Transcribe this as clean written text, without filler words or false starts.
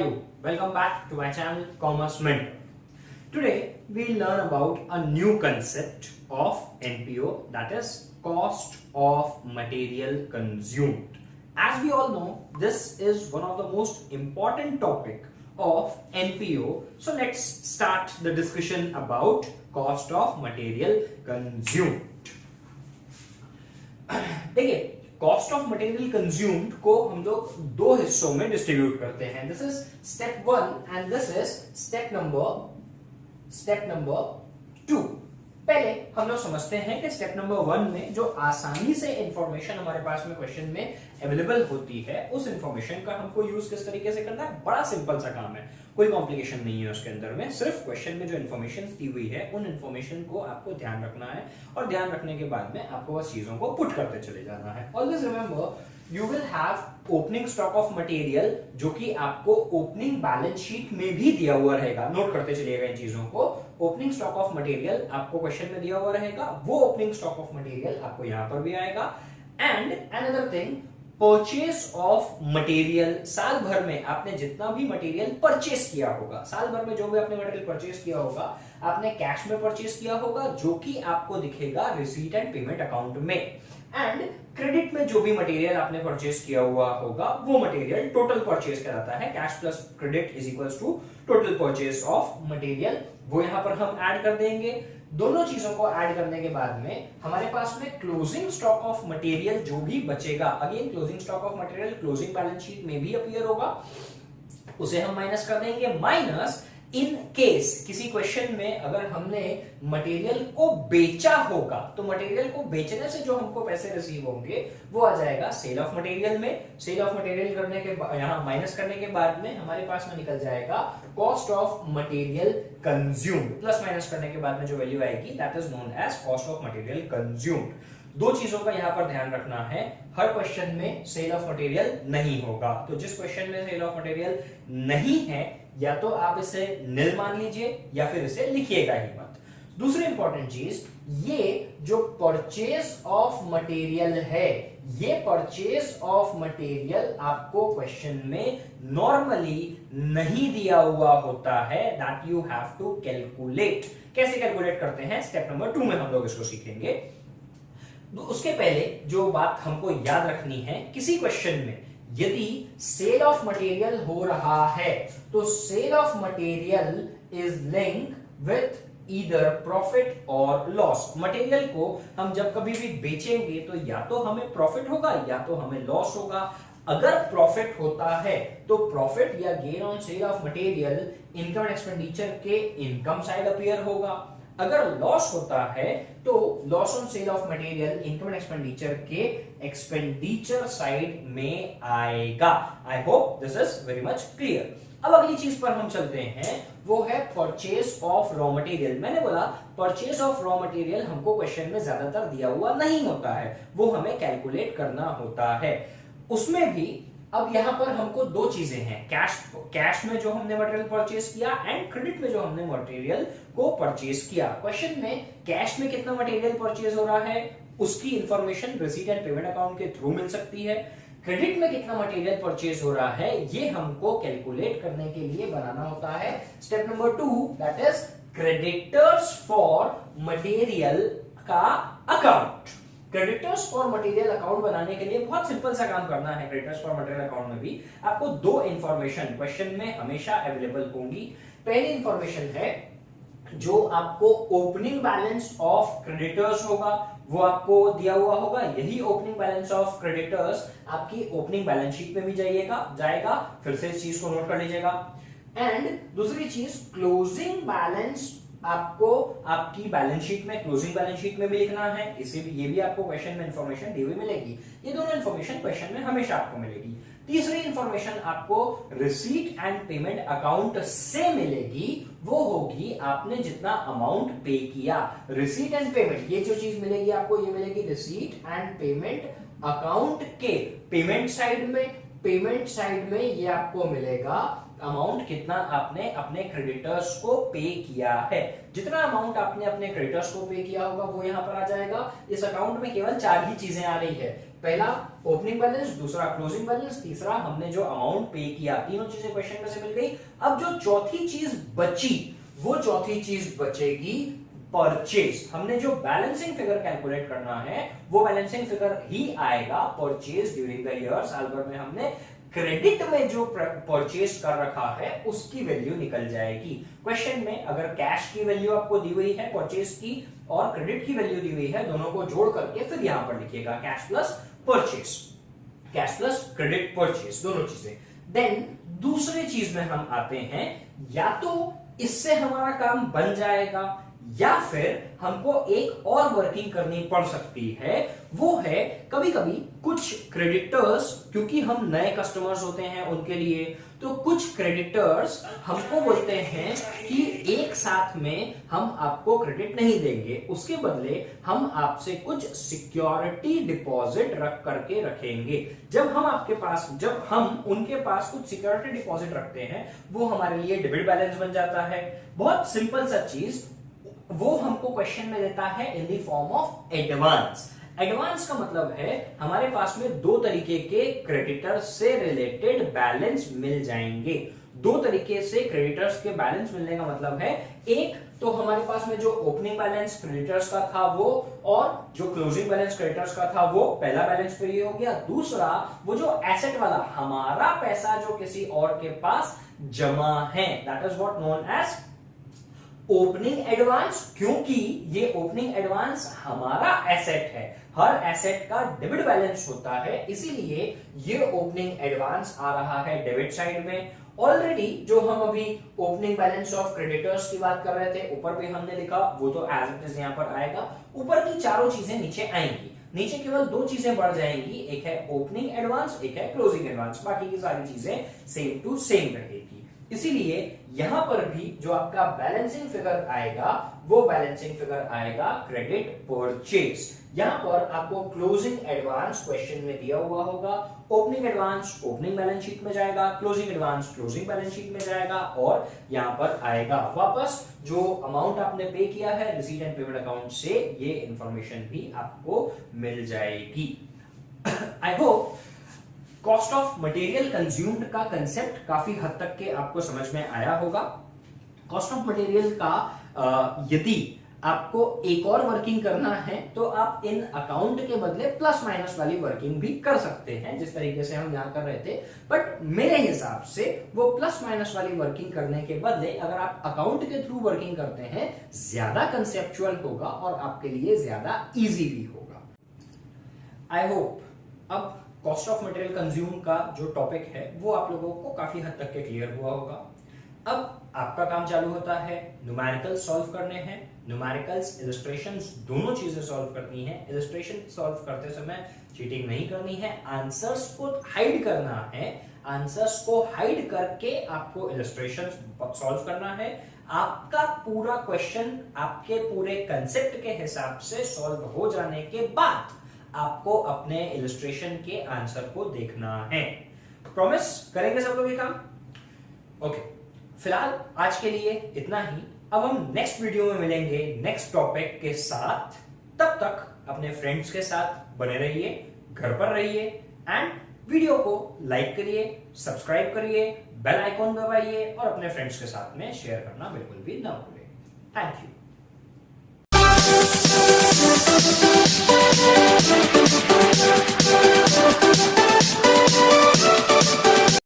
you? Welcome back to my channel Commerce Mentor. Today we learn about a new concept of NPO, that is cost of material consumed. As we all know, this is one of the most important topic of NPO. So let's start the discussion about cost of material consumed. देखिए, cost of material consumed को हम लोग दो हिस्सों में distribute करते हैं. This is step 1 and this is step number 2. पहले हम लोग समझते हैं कि स्टेप नंबर 1 में जो आसानी से इंफॉर्मेशन हमारे पास में क्वेश्चन में अवेलेबल होती है, उस इंफॉर्मेशन का हमको यूज किस तरीके से करना है. बड़ा सिंपल सा काम है, कोई कॉम्प्लिकेशन नहीं है उसके अंदर में. सिर्फ क्वेश्चन में जो इन्फॉर्मेशन दी हुई है उन इन्फॉर्मेशन को आपको ध्यान रखना है और ध्यान रखने के बाद में आपको बस चीजों को पुट करते चले जाना है. Always remember you will have opening stock of material जो कि आपको ओपनिंग बैलेंस शीट में भी दिया हुआ रहेगा. नोट करते चलिएगा इन चीजों को. ओपनिंग स्टॉक ऑफ मटेरियल आपको क्वेश्चन में दिया हुआ रहेगा, वो ओपनिंग स्टॉक ऑफ मटेरियल आपको यहां पर भी आएगा. And another thing, purchase of material. साल भर में आपने जितना भी मटेरियल परचेस किया होगा, साल भर में जो भी आपने मटेरियल परचेस किया होगा, आपने कैश में परचेस किया होगा जो कि आपको दिखेगा रिसीट एंड पेमेंट अकाउंट में. एंड क्रेडिट में जो भी मटेरियल आपने परचेस किया हुआ होगा वो मटेरियल टोटल परचेस कहलाता है. Cash plus credit is equals to total purchase of material. वो यहां पर हम ऐड कर देंगे. दोनों चीजों को ऐड करने के बाद में हमारे पास में क्लोजिंग स्टॉक ऑफ मटेरियल जो भी बचेगा, again closing stock of material closing balance sheet में भी अपीयर होगा, उसे हम माइनस कर देंगे. माइनस इन केस किसी क्वेश्चन में अगर हमने मटेरियल को बेचा होगा तो मटेरियल को बेचने से जो हमको पैसे रिसीव होंगे वो आ जाएगा सेल ऑफ मटेरियल में. सेल ऑफ मटेरियल करने के यहां माइनस करने के बाद में हमारे पास में निकल जाएगा cost of material consumed. Plus minus करने के बाद में जो वैल्यू आएगी that is known as cost of material consumed. दो चीजों का यहां पर ध्यान रखना है. हर क्वेश्चन में सेल ऑफ मटेरियल नहीं होगा, तो जिस क्वेश्चन में सेल ऑफ मटेरियल नहीं है या तो आप इसे निल मान लीजिए या फिर इसे लिखिएगा ही मत. दूसरी इंपॉर्टेंट चीज, ये जो परचेस ऑफ मटेरियल है, ये परचेस ऑफ मटेरियल आपको क्वेश्चन में नॉर्मली नहीं दिया हुआ होता है. That you have to calculate. कैसे कैलकुलेट करते हैं स्टेप नंबर 2 में हम लोग इसको सीखेंगे. उसके पहले जो बात हमको याद रखनी है, किसी क्वेश्चन में यदि सेल ऑफ मटेरियल हो रहा है तो sale of material is link with either profit और लॉस. मटेरियल को हम जब कभी भी बेचेंगे तो या तो हमें प्रॉफिट होगा या तो हमें लॉस होगा. अगर प्रॉफिट होता है तो प्रॉफिट या gain on sale of material income and expenditure के इनकम साइड अपीयर होगा. अगर लॉस होता है तो loss on sale of material income and expenditure के एक्सपेंडिचर साइड में आएगा. I hope this is very much clear. अब अगली चीज पर हम चलते हैं, वो है परचेस ऑफ रॉ मटेरियल. मैंने बोला परचेस ऑफ रॉ मटेरियल हमको क्वेश्चन में ज्यादातर दिया हुआ नहीं होता है, वो हमें कैलकुलेट करना होता है. उसमें भी अब यहां पर हमको दो चीजें हैं, कैश में जो हमने मटेरियल परचेस किया एंड क्रेडिट में जो हमने मटेरियल को परचेस किया. क्वेश्चन में कैश में कितना मटेरियल परचेस हो रहा है उसकी information receipt and payment account के थ्रू मिल सकती है. क्रेडिट में कितना मटेरियल परचेस हो रहा है ये हमको कैलकुलेट करने के लिए बनाना होता है step number 2, that is creditors for material का account. Creditors for material account बनाने के लिए बहुत सिंपल सा काम करना है. क्रेडिटर्स फॉर मटेरियल अकाउंट में भी आपको दो इंफॉर्मेशन क्वेश्चन में हमेशा अवेलेबल होंगी. पहली इंफॉर्मेशन है जो आपको ओपनिंग बैलेंस ऑफ क्रेडिटर्स होगा वो आपको दिया हुआ होगा. यही ओपनिंग बैलेंस ऑफ क्रेडिटर्स आपकी ओपनिंग बैलेंस शीट में भी जाएगा. फिर से इस चीज को नोट कर लीजिएगा. एंड दूसरी चीज, क्लोजिंग बैलेंस आपको आपकी बैलेंस शीट में, क्लोजिंग बैलेंस शीट में भी लिखना है. इसे भी, ये भी आपको क्वेश्चन में इंफॉर्मेशन दी हुई मिलेगी. ये दोनों इंफॉर्मेशन क्वेश्चन में हमेशा आपको मिलेगी. तीसरी इंफॉर्मेशन आपको रिसीट एंड पेमेंट अकाउंट से मिलेगी, वो होगी आपने जितना अमाउंट पे किया. रिसीट एंड पेमेंट, ये जो चीज मिलेगी आपको, ये मिलेगी रिसीट एंड पेमेंट अकाउंट के पेमेंट साइड में ये आपको मिलेगा अमाउंट कितना आपने अपने क्रेडिटर्स को पे किया है. जितना अमाउंट आपने अपने क्रेडिटर्स को पे किया होगा वो यहां पर आ जाएगा. इस अकाउंट में केवल 4 ही चीजें आ रही है, पहला ओपनिंग बैलेंस, दूसरा क्लोजिंग बैलेंस, तीसरा हमने जो अमाउंट पे किया, तीनों चीजें क्वेश्चन में से मिल गई। अब जो चौथी चीज बची, वो चौथी चीज बचेगी परचेज। हमने जो बैलेंसिंग फिगर कैलकुलेट करना है वो बैलेंसिंग फिगर ही आएगा परचेज ड्यूरिंग द ईयर। साल भर में हमने क्रेडिट में जो परचेज कर रखा है उसकी वैल्यू निकल जाएगी। क्वेश्चन में अगर कैश की वैल्यू आपको दी हुई है परचेज की और क्रेडिट की वैल्यू दी हुई है, दोनों को जोड़ करके फिर यहां पर लिखिएगा cash plus purchase, cash plus credit purchase, दोनों चीजें। देन दूसरे चीज में हम आते हैं, या तो इससे हमारा काम बन जाएगा या फिर हमको एक और वर्किंग करनी पड़ सकती है। वो है कभी कभी कुछ क्रेडिटर्स, क्योंकि हम नए कस्टमर्स होते हैं उनके लिए, तो कुछ क्रेडिटर्स हमको बोलते हैं कि एक साथ में हम आपको क्रेडिट नहीं देंगे, उसके बदले हम आपसे कुछ सिक्योरिटी डिपॉजिट रख करके रखेंगे। जब हम उनके पास कुछ सिक्योरिटी डिपॉजिट रखते हैं, वो हमारे लिए डेबिट बैलेंस बन जाता है। बहुत सिंपल सा चीज, वो हमको क्वेश्चन में देता है in the form of advance. Advance का मतलब है हमारे पास में दो तरीके के क्रेडिटर्स से रिलेटेड बैलेंस मिल जाएंगे। दो तरीके से क्रेडिटर्स के बैलेंस मिलने का मतलब है, एक तो हमारे पास में जो ओपनिंग बैलेंस क्रेडिटर्स का था वो, और जो क्लोजिंग बैलेंस क्रेडिटर्स का था वो, पहला बैलेंस फिर ये हो गया। दूसरा वो जो एसेट वाला हमारा पैसा जो किसी और के पास जमा है, that is what known as opening advance. क्योंकि ये ओपनिंग एडवांस हमारा एसेट है, हर एसेट का डेबिट बैलेंस होता है, इसीलिए ये ओपनिंग एडवांस आ रहा है डेबिट साइड में। ऑलरेडी जो हम अभी ओपनिंग बैलेंस ऑफ क्रेडिटर्स की बात कर रहे थे, ऊपर पे हमने लिखा, वो तो एज इट इज यहां पर आएगा। ऊपर की चारों चीजें नीचे आएंगी, नीचे केवल दो चीजें बढ़ जाएंगी, एक है ओपनिंग एडवांस, एक है क्लोजिंग एडवांस, बाकी की सारी चीजें सेम टू सेम रहेगी। इसीलिए यहां पर भी जो आपका बैलेंसिंग फिगर आएगा वो बैलेंसिंग फिगर आएगा क्रेडिट परचेज। यहां पर आपको क्लोजिंग एडवांस क्वेश्चन में दिया हुआ होगा, opening advance opening balance sheet में जाएगा, closing advance closing balance sheet में जाएगा, और यहां पर आएगा वापस जो अमाउंट आपने पे किया है रिसीट एंड पेमेंट अकाउंट से, ये इंफॉर्मेशन भी आपको मिल जाएगी। I hope cost of material consumed का कंसेप्ट काफी हद तक के आपको समझ में आया होगा। कॉस्ट ऑफ मटेरियल का यदि आपको एक और वर्किंग करना है तो आप इन अकाउंट के बदले प्लस माइनस वाली वर्किंग भी कर सकते हैं, जिस तरीके से हम यहां कर रहे थे। बट मेरे हिसाब से वो प्लस माइनस वाली वर्किंग करने के बदले अगर आप अकाउंट के थ्रू वर्किंग करते हैं, ज्यादा कंसेप्चुअल होगा और आपके लिए ज्यादा इजी भी होगा। आई होप अब कॉस्ट ऑफ मटेरियल कंज्यूम का जो टॉपिक है वो आप लोगों को काफी हद तक के क्लियर हुआ होगा। अब आपका काम चालू होता है, न्यूमेरिकल्स सॉल्व करने हैं। न्यूमेरिकल्स, इलस्ट्रेशंस, दोनों चीजें सॉल्व करनी है। इलस्ट्रेशन सॉल्व करते समय चीटिंग नहीं करनी है, आंसर्स को हाइड करना है। आंसर्स को हाइड करके आपको इलस्ट्रेशंस सॉल्व करना है। आपका पूरा क्वेश्चन आपके पूरे कंसेप्ट के हिसाब से सॉल्व हो जाने के बाद आपको अपने इलस्ट्रेशन के आंसर को देखना है। प्रॉमिस करेंगे सब लोग ये काम? ओके, फिलहाल आज के लिए इतना ही। अब हम नेक्स्ट वीडियो में मिलेंगे नेक्स्ट टॉपिक के साथ। तब तक अपने फ्रेंड्स के साथ बने रहिए, घर पर रहिए, एंड वीडियो को लाइक करिए, सब्सक्राइब करिए, बेल आइकॉन दबाइए और अपने फ्रेंड्स के साथ में शेयर करना बिल्कुल भी ना भूलें। Thank you.